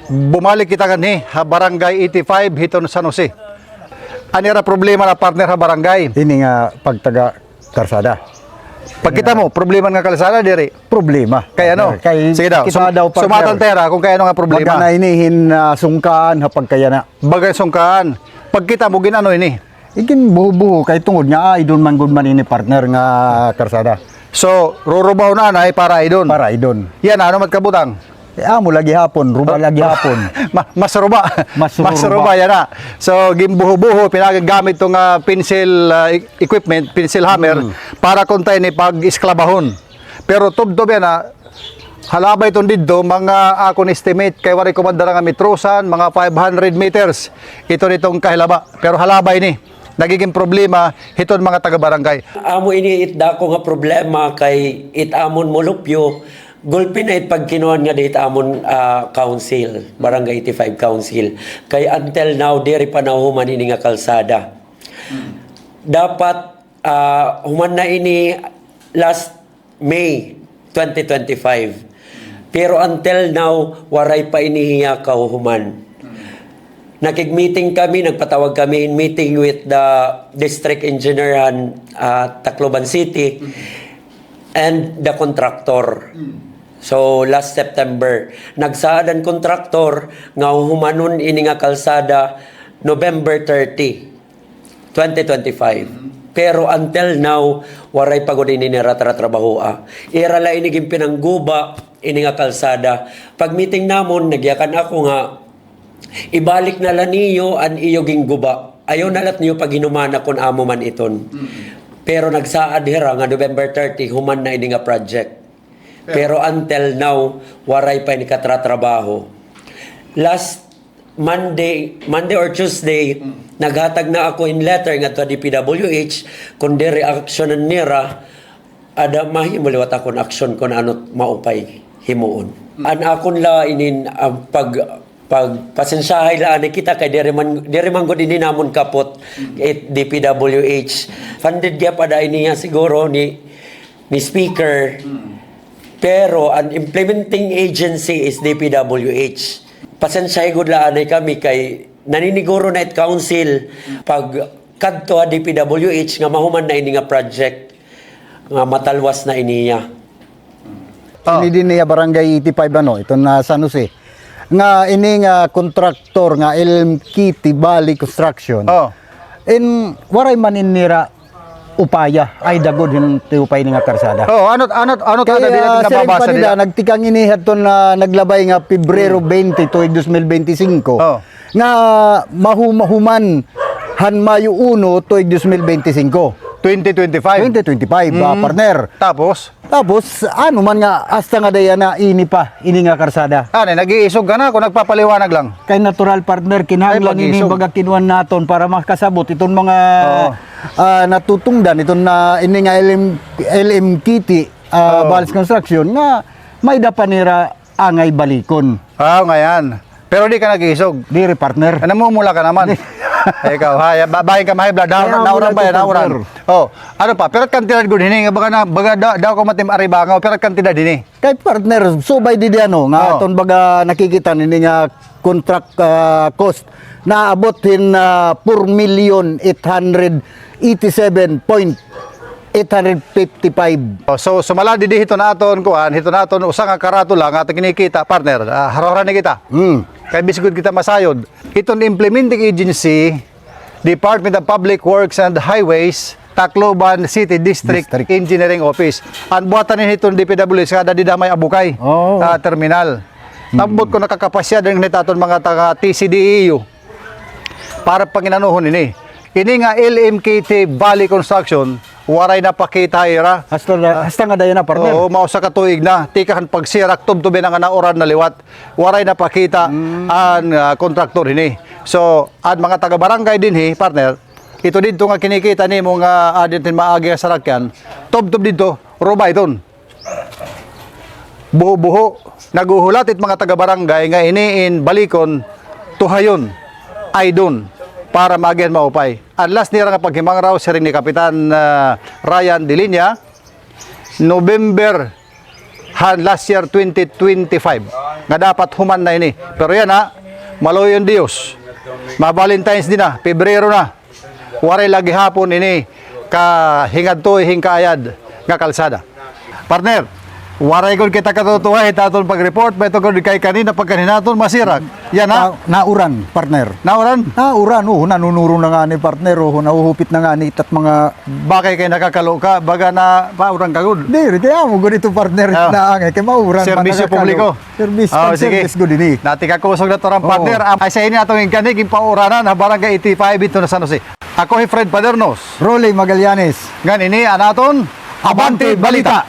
bumalik kita kanhi ha barangay 85 hiton San Jose. Anira problema na partner ha barangay. Ini nga pagtaga karsada. Pagkita mo problema nga kalsada diri. Problema. Kay ano? Kay Sige daw. kita daw Sumatan tera kung kay ano nga problema. Baga na inihin sungkaan hapag kaya na. Bagay sungkaan. Pagkita mo ginano ini. Ikin buho-buho kay tungod nga idon man gud man ini partner nga karsada. So, rurubaw na nay para idon. Para idon. Yan ano magkabutang. Amo lagi hapon, ruba lagi hapon. Masruba. Masruba. Masruba yan na. So, gimbuho-buho, pinagamit itong pencil equipment, pencil hammer, para kuntay ni pag-isklabahon. Pero tubdob yan na, halabay itong dito, mga akong estimate, kay wari kumandara nga metrosan, mga 500 meters. Ito nitong kahilaba. Pero halabay ni. Nagiging problema hiton mga taga-barangay. Amo ini itda ko nga problema kay itamon molupyo. Gulpin na pag kinuhan nga dito amon council, Barangay 85 Council. Kay until now, diri pa nahuman ini nga kalsada. Dapat human na ini last May 2025. Pero until now, waray pa inihiya kahuman. Nakig-meeting kami, nagpatawag kami in meeting with the district engineer Tacloban City and the contractor. So last September, nagsaadan kontraktor nga humanon ini nga kalsada November 30, 2025. Pero until now, waray pagod ini ni ratra-trabahoa. Irala ini pinangguba ini nga kalsada. Pag meeting namon, nagyakan ako nga ibalik na lang niyo ang iyoging guba. Ayaw na lat niyo pag hinumana kung amo man iton. Pero nagsaad hira nga November 30, human na ini nga project. Pero until now, waray pa ini katratrabaho. Last Monday or Tuesday, naghatag na ako in letter nga to DPWH kung di reaksyonan nira, ada mahimuliwat akong aksyon kung ano maupay himuon. An akon la inin pasensyahay laan kita kay diri man gud ini namon kapot DPWH funded gyud pada iniya siguro ni speaker pero an implementing agency is DPWH. Pasensyahay gud laan kami kay naniniguro na it council pag kadto DPWH nga mahuman na ini nga project nga matalwas na iniya. Ini din niya barangay 85 ano, ito na San Jose. Nga ini nga kontraktor nga LM Kitty Valley Construction. Oh. In waray man nira upaya ay dagod hin upay ni nga karsada. Oh, ano kada din natin nababasa nila. Nagtikang inihat to na naglabay nga Pebrero 20 tuig 2025. Oh. Nga mahuman Mayo 1 tuig 2025. 2025. 2025 partner. Tapos ano man nga hasta nga daya na ini nga karsada. nag-iisog ka na kung nagpapaliwanag lang. Kay natural partner kinahanglan ini baga kinuan naton para makasabot iton mga natutungdan iton na ini nga LM Kitty Valley Construction nga may dapanira angay balikon. Ngayon. Pero di ka nag-iisog. Diri partner. Namumula ka naman. Ikaw, bahay ka mahibla, nauran ba yan, nauran. Oh, ano pa, pero kantidad gud hini, baga daw ko matim aribangaw, pero kantidad hini. Kay partner, subay di ano, nga aton baga nakikita nini nga contract cost na abotin 4,887,855. So sumala di hito na aton usa nga karato lang ato kinikita partner. Hararan ni kita. Kay bisgud kita masayod. Iton implementing agency, Department of Public Works and Highways, Tacloban City District Engineering Office. Ang buhatan ni hiton DPWH kada di damay abukay terminal. Tambot ko nakakapasya din nitaton mga taga TCDEU para panginanuhon ini. Ini nga LMKT Valley Construction waray na pakita ira. Hasta nga daya na partner. Oo, mausa ka tuig na. Tikahan pagsirak tubtubin nga nauran na liwat. Waray na pakita ang kontraktor ini. So, ang mga taga-barangay din partner, ito dito nga kinikita ni mga adintin maagi nga sarakyan. Tubtub dito, rubay doon. Buho-buho, naguhulat it mga taga-barangay nga iniin balikon tuhayon ay doon para magian maupay. Ang last nila nga paghimang raw siring ni Kapitan Ryan Dilinya, November last year 2025 nga dapat human na ini. Pero yan ha, maloy yung Dios. Ma-Valentine's din na, Pebrero na. Waray lagi hapon ini ka hingad to hingkaayad nga kalsada. Partner, waray gud kita katutuwa aton pag-report beto gud kay kanina pagkaninaton masirag. Yan ha. Nauran, partner. Nauran. Nauran, nanunuro na nga ni partner, nahuhupit na nga ni itat mga... Bakay kay nakakalo ka, baga na paurang kagud. Di, kaya mo ganito partner na angay, kay mauran. Serbisyo publiko. Service good ini. Nati ka kusog na torang partner. Ay sa ini atong ingkanig ipauranan na barangay 85 ito na San Jose. Ako si Fred Padernos. Rolly Magallanes. Ngan ini anaton Abante Balita.